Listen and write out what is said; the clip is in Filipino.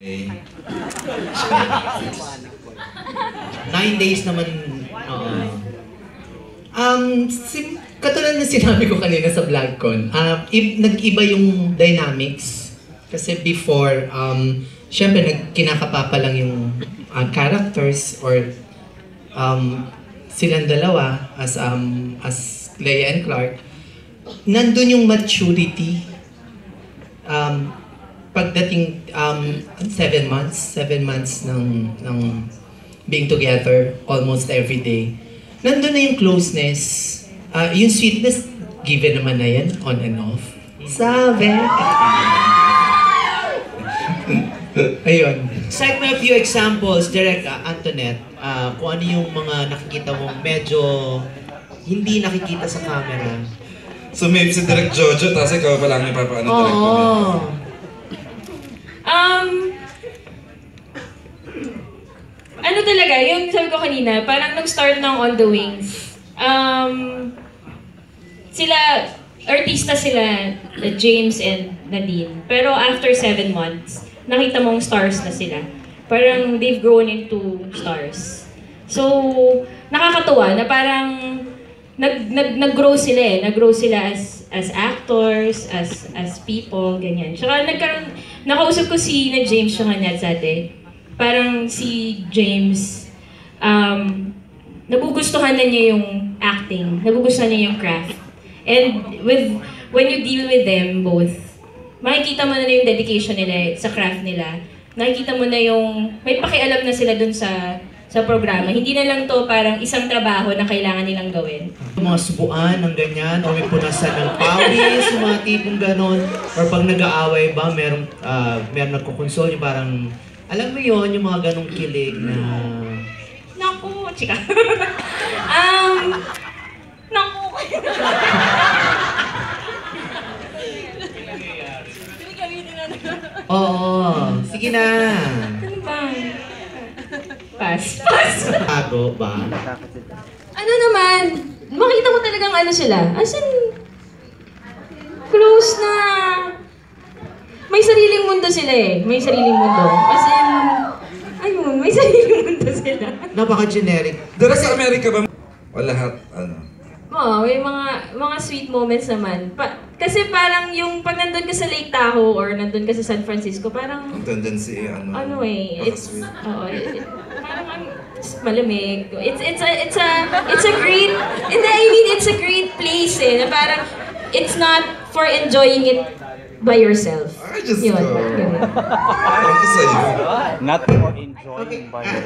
Okay. 9 days naman, katulad na sinabi ko kanina sa vlog ko, nag-iba yung dynamics. Kasi before, syempre kinakapapa lang yung characters or silang dalawa as Leia and Clark. Nandun yung maturity. Pagdating 7 months ng being together almost every day, nandun na yung closeness, yung sweetness, given naman na yan, on and off. Sabi! Ayun. Cite me a few examples, Direk Antoinette, kung ano yung mga nakikita mong medyo hindi nakikita sa camera. So maybe si Direk Jojo, tapos ikaw pa lang yung papaano Oo. Direk Antoinette. Ano talaga, yung sabi ko kanina, parang nag-start ng On The Wings. Artista sila, James and Nadine. Pero after 7 months, nakita mong stars na sila. Parang they've grown into stars. So, nakakatuwa na parang nag-grow sila eh. Nag-grow sila as actors, as people, ganyan. Tsaka nakausap ko si na James siya nga dati. Parang si James, nagugustuhan na niya yung acting, nagugustuhan niya yung craft. And when you deal with them both, makikita mo na yung dedication nila sa craft nila. Nakikita mo na yung, may pakialam na sila dun sa programa. Hindi na lang to parang isang trabaho na kailangan nilang gawin. Mga subuan ng ganyan, o may punasan ng pawis, mga tipong ganon. Or pag nag-aaway ba, meron nagkukonsol, yung parang, alam mo yon yung mga ganong kilig na... Naku, chika. Naku. Oo, sige na. Ano ba? Pass. Tago ba? Ano naman, makita mo talagang ano sila. As in, close na... May sariling mundo sila eh. May sariling mundo. As in, ayun, may sariling mundo sila. Napaka-generic. Direk sa Amerika ba? O lahat, ano? Oo, may mga sweet moments naman. Kasi parang yung pag nandun ka sa Lake Tahoe or nandun ka sa San Francisco, parang... Ang tendency, Ano eh, it's... nakasweet. Oo, parang malamig. It's a great... it's a great place eh. Na parang, it's not for enjoying it by yourself. I just Yun, go. ganun. Thank you sa'yo. Not for enjoying by yourself.